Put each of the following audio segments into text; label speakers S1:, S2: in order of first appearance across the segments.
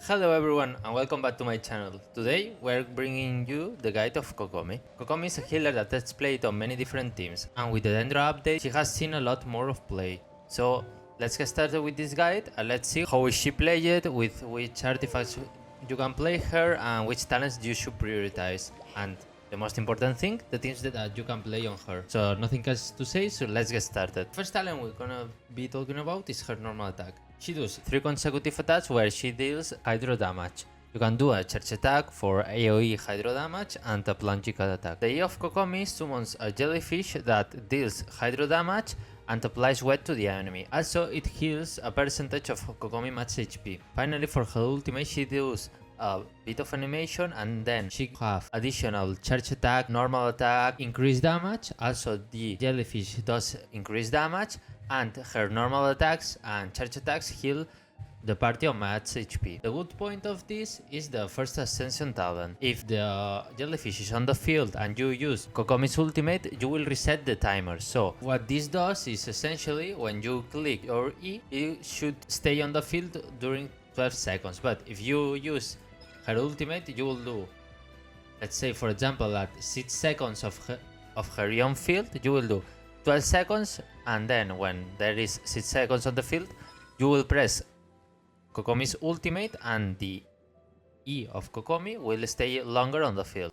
S1: Hello everyone and welcome back to my channel. Today we're bringing you the guide of Kokomi. Kokomi is a healer that has played on many different teams, and with the dendro update she has seen a lot more of play. So let's get started with this guide and let's see how she played, with which artifacts you can play her and which talents you should prioritize. And the most important thing, the teams that you can play on her. So nothing else to say, so let's get started. First talent we're gonna be talking about is her normal attack. She does 3 consecutive attacks where she deals hydro damage. You can do a charge attack for AoE hydro damage and a plungical attack. The E of Kokomi summons a jellyfish that deals hydro damage and applies wet to the enemy. Also, it heals a percentage of Kokomi max HP. Finally, for her ultimate, she does a bit of animation and then she have additional charge attack, normal attack, increased damage. Also, the jellyfish does increase damage, and her normal attacks and charge attacks heal the party on max HP. The good point of this is the first ascension talent. If the jellyfish is on the field and you use Kokomi's ultimate, you will reset the timer. So what this does is essentially when you click your E, it should stay on the field during 12 seconds. But if you use her ultimate, you will do, let's say for example at 6 seconds of her on field, you will do 12 seconds, and then when there is 6 seconds on the field, you will press Kokomi's ultimate and the E of Kokomi will stay longer on the field.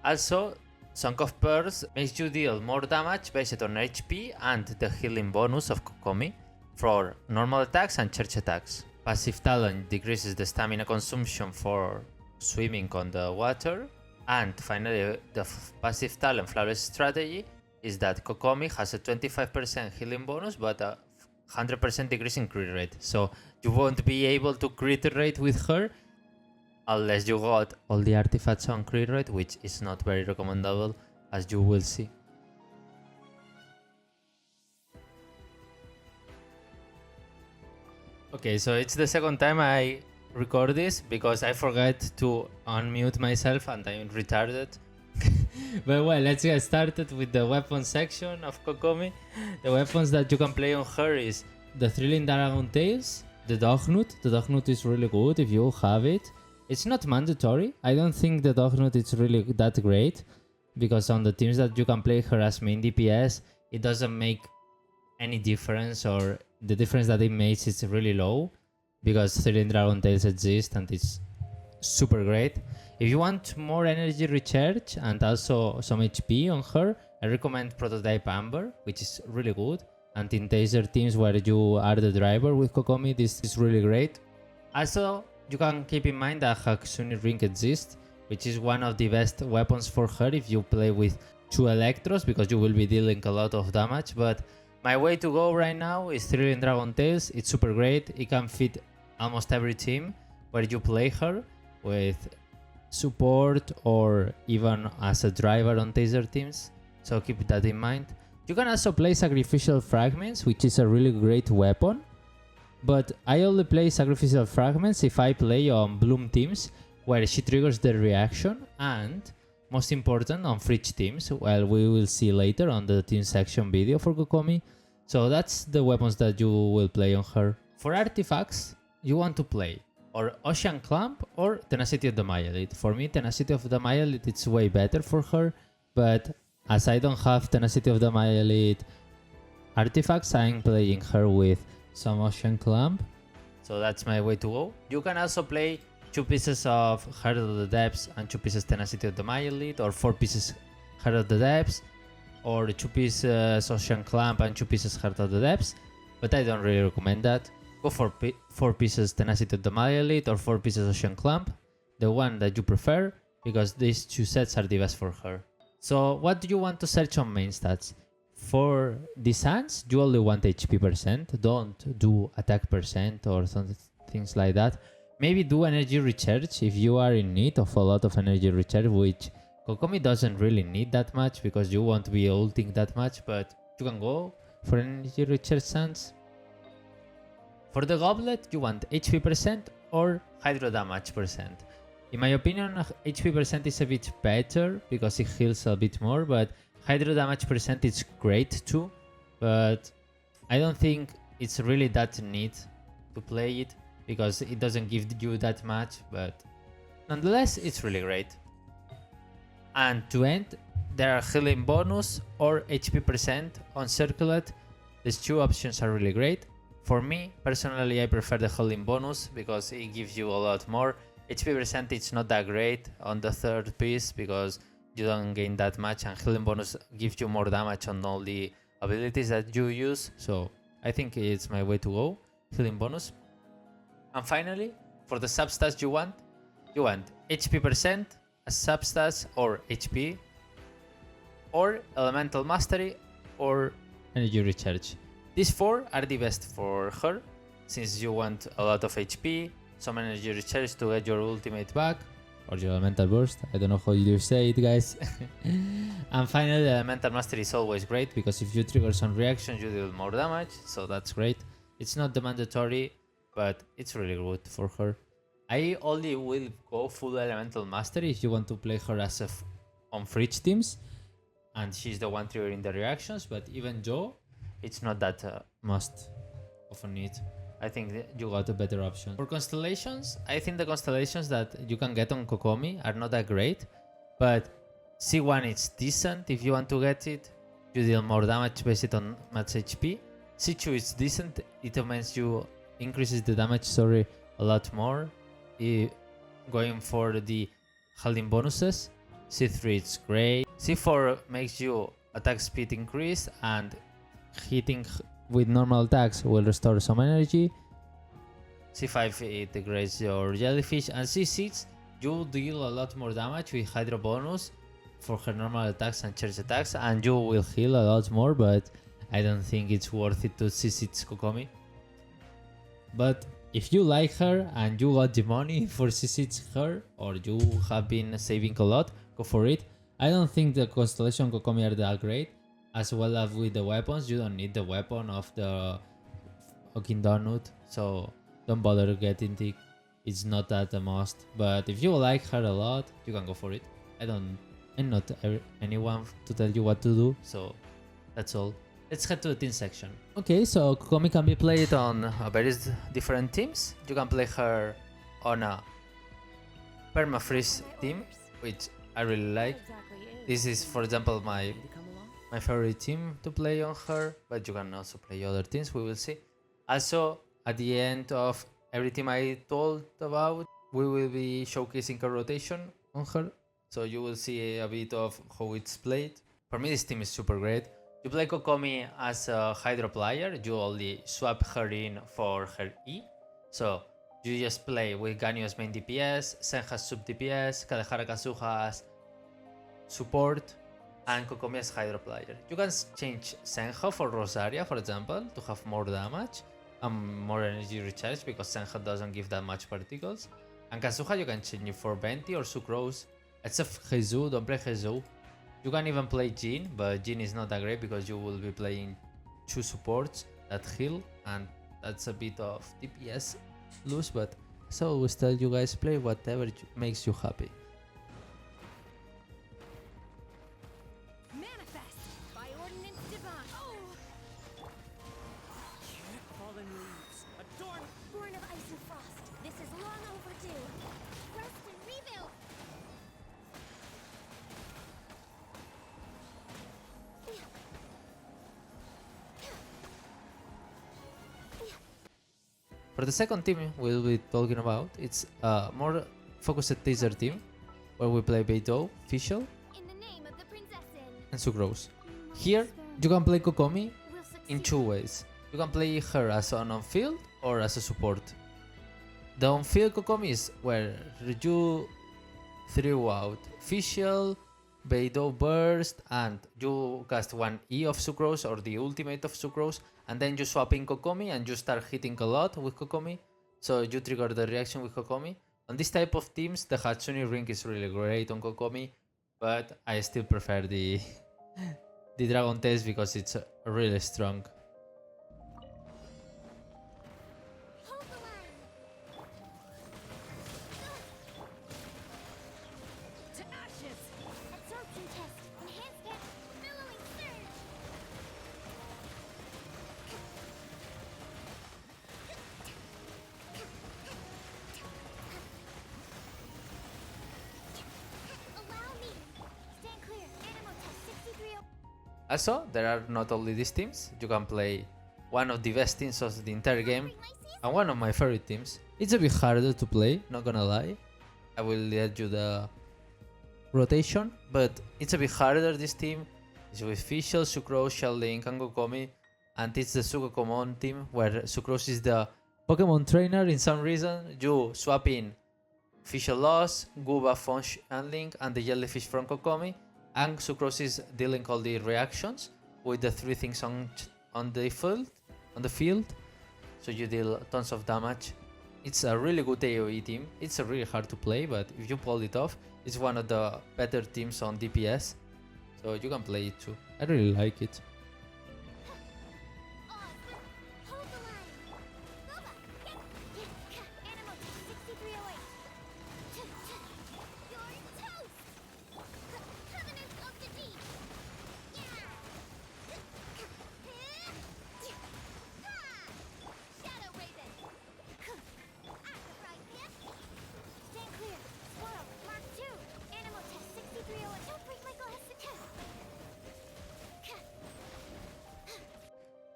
S1: Also, Song of Pearls makes you deal more damage based on HP and the healing bonus of Kokomi for normal attacks and charge attacks. Passive talent decreases the stamina consumption for swimming on the water. And finally, the passive talent Flawless Strategy is that Kokomi has a 25% healing bonus but a 100% decrease in crit rate. So you won't be able to crit rate with her unless you got all the artifacts on crit rate, which is not very recommendable, as you will see. Okay, so it's the second time I record this because I forgot to unmute myself and I'm retarded. But well, let's get started with the weapon section of Kokomi. The weapons that you can play on her is the Thrilling Dragon Tails, the Dognut. The Dognut is really good if you have it. It's not mandatory. I don't think the Dognut is really that great, because on the teams that you can play her as main DPS, it doesn't make any difference, or the difference that it makes is really low, because Thrilling Dragon Tails exist and it's super great. If you want more energy recharge and also some HP on her, I recommend Prototype Amber, which is really good. And in taser teams where you are the driver with Kokomi, this is really great. Also, you can keep in mind that Hatsune Ring exists, which is one of the best weapons for her if you play with 2 Electros, because you will be dealing a lot of damage. But my way to go right now is Thrilling Dragon Tails. It's super great. It can fit almost every team where you play her, with support or even as a driver on taser teams. So keep that in mind. You can also play Sacrificial Fragments, which is a really great weapon. But I only play Sacrificial Fragments if I play on Bloom teams, where she triggers the reaction, and most important on Fridge teams, well, we will see later on the team section video for Kokomi. So that's the weapons that you will play on her. For artifacts, you want to play or Ocean Clamp or Tenacity of the Myelite. For me, Tenacity of the Myelite it's way better for her, but as I don't have Tenacity of the Myelite artifacts, I'm playing her with some Ocean Clamp. So that's my way to go. You can also play 2 pieces of Heart of the Depths and 2 pieces Tenacity of the Myelite, or 4 pieces Heart of the Depths, or 2 pieces Ocean Clamp and 2 pieces Heart of the Depths, but I don't really recommend that. Go for 4 pieces Tenacity of the Myelite or 4 pieces Ocean Clamp, the one that you prefer, because these 2 sets are the best for her. So what do you want to search on main stats? For descents, you only want HP percent. Don't do attack percent or some things like that. Maybe do energy recharge if you are in need of a lot of energy recharge, which Kokomi doesn't really need that much because you won't be ulting that much, but you can go for energy recharge stance. For the goblet, you want HP percent or hydro damage percent. In my opinion, HP percent is a bit better because it heals a bit more, but hydro damage percent is great too. But I don't think it's really that neat to play it because it doesn't give you that much, but nonetheless, it's really great. And to end, there are healing bonus or HP percent on Circlet. These two options are really great. For me, personally, I prefer the healing bonus because it gives you a lot more. HP percent is not that great on the third piece because you don't gain that much, and healing bonus gives you more damage on all the abilities that you use. So I think it's my way to go, healing bonus. And finally, for the substats you want HP percent as substats or HP, or elemental mastery or energy recharge. These four are the best for her, since you want a lot of HP, some energy recharge to get your ultimate back, or your elemental burst, I don't know how you say it, guys. And finally, the elemental mastery is always great, because if you trigger some reactions you deal more damage, so that's great. It's not the mandatory, but it's really good for her. I only will go full elemental mastery if you want to play her as on fridge teams, and she's the one triggering the reactions, but even Joe, it's not that must of a need. I think you got a better option. For Constellations, I think the Constellations that you can get on Kokomi are not that great, but C1 is decent if you want to get it. You deal more damage based on max HP. C2 is decent, it means you increases the damage a lot more, going for the healing bonuses. C3 is great. C4 makes you attack speed increase, and hitting with normal attacks will restore some energy. C5 it degrades your jellyfish, and C6 you deal a lot more damage with hydro bonus for her normal attacks and charge attacks, and you will heal a lot more, but I don't think it's worth it to C6 Kokomi. But if you like her and you got the money for C6 her, or you have been saving a lot, go for it. I don't think the Constellation Kokomi are that great. As well as with the weapons, you don't need the weapon of the fucking donut, so don't bother getting it. It's not that a must. But if you like her a lot, you can go for it. I'm not anyone to tell you what to do, so that's all. Let's head to the team section. Okay, so Kokomi can be played on various different teams. You can play her on a perma-freeze team, which I really like. This is, for example, my favorite team to play on her, but you can also play other teams, we will see. Also, at the end of every team I told about, we will be showcasing a rotation on her, so you will see a bit of how it's played. For me, this team is super great. You play Kokomi as a Hydro player, you only swap her in for her E, so you just play with Ganyu as main DPS, Sen has sub DPS, Kadehara Kazuha as support, and Kokomi as Hydro player. You can change Senha for Rosaria, for example, to have more damage and more energy recharge, because Senha doesn't give that much particles. And Kazuha you can change it for Venti or Sucrose. Except Heizu, don't play Heizu. You can even play Jin, but Jin is not that great because you will be playing two supports that heal, and that's a bit of DPS loose, but as I always tell you guys, play whatever makes you happy. For the second team we'll be talking about, it's a more focused taser team, where we play Beidou, Fischl, and Sucrose. Here, you can play Kokomi in two ways. You can play her as an on-field or as a support. The on-field Kokomi is where you threw out Fischl, Beidou Burst, and you cast one E of Sucrose or the ultimate of Sucrose, and then you swap in Kokomi and you start hitting a lot with Kokomi. So you trigger the reaction with Kokomi. On this type of teams, the Hatsune Ring is really great on Kokomi, but I still prefer the the Dragon Tails because it's really strong. Also, there are not only these teams, you can play one of the best teams of the entire game and one of my favorite teams. It's a bit harder to play, not gonna lie. I will let you the rotation, but it's a bit harder. This team is with Fischl, Sucrose, Sheldink, and Kokomi, and it's the Sukokomon team where Sucrose is the Pokemon trainer. In some reason, you swap in Fischl Loss, Guba from Sheldink, and the Jellyfish from Kokomi, and Sucrose is dealing all the reactions with the three things on the field. So you deal tons of damage. It's a really good AoE team. It's a really hard to play, but if you pull it off, it's one of the better teams on DPS. So you can play it too. I really like it.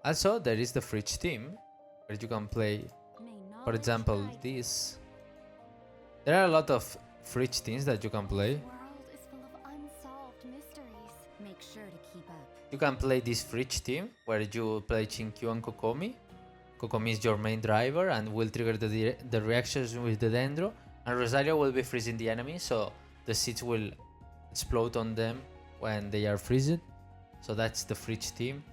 S1: Also, there is the Fridge team, where you can play, for example, this. There are a lot of Fridge teams that you can play. You can play this Fridge team, where you play Chinkyu and Kokomi. Kokomi is your main driver and will trigger the reactions with the Dendro, and Rosario will be freezing the enemy, so the seeds will explode on them when they are freezed. So that's the Fridge team.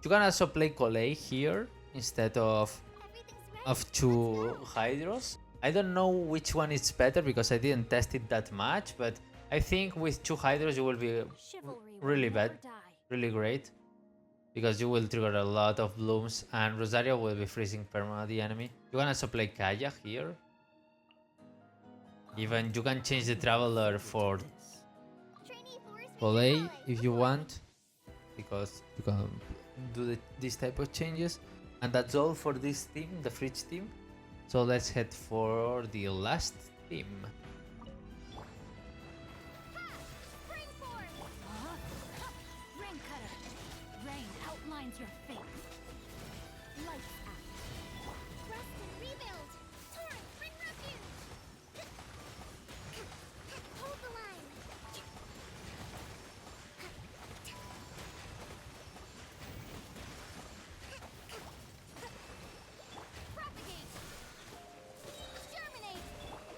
S1: You can also play Colei here instead of two Hydros. I don't know which one is better because I didn't test it that much, but I think with two Hydros you will be really great, because you will trigger a lot of blooms and Rosario will be freezing perma the enemy. You can also play Kaya here. Even you can change the Traveler for Colei if you want, because you can do this type of changes. And that's all for this team, the Fridge team. So let's head for the last team.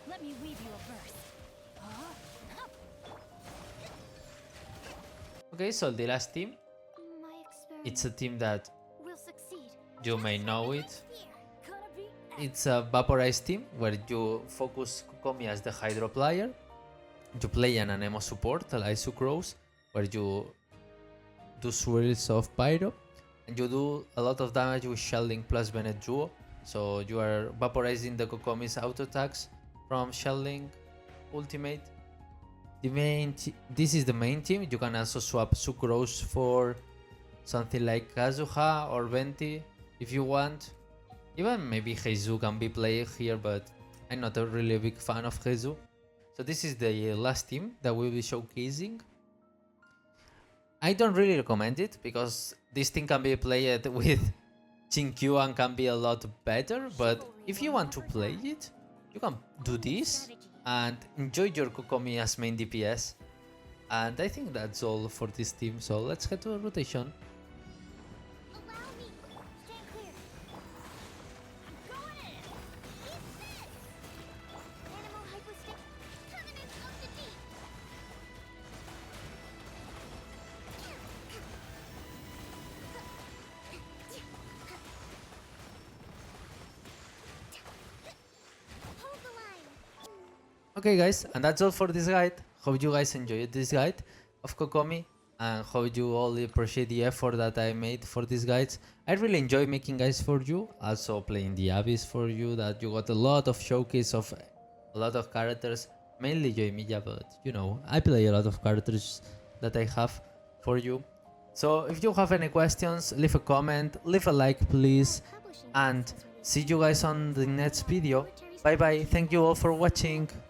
S2: Let me weave you a verse.
S1: Okay, so the last team, it's a team that you may know it. It's a Vaporized team where you focus Kokomi as the Hydro player. You play an Anemo support like Sucrose, where you do swirls of Pyro, and you do a lot of damage with Sheldink plus Bennett Duo. So you are vaporizing the Kokomi's auto attacks from Sheldink ultimate. This is the main team. You can also swap Sucrose for something like Kazuha or Venti if you want. Even maybe Heizu can be played here, but I'm not a really big fan of Heizu. So this is the last team that we'll be showcasing. I don't really recommend it because this thing can be played with Chinkyu and can be a lot better, but if you want to play it, you can do this and enjoy your Kokomi as main DPS. And I think that's all for this team, so let's head to a rotation. Okay guys, and that's all for this guide. Hope you guys enjoyed this guide of Kokomi and hope you all appreciate the effort that I made for these guides. I really enjoy making guides for you, also playing the Abyss for you, that you got a lot of showcase of a lot of characters, mainly Joymilla, but you know, I play a lot of characters that I have for you. So if you have any questions, leave a comment, leave a like please, and see you guys on the next video. Bye bye, thank you all for watching.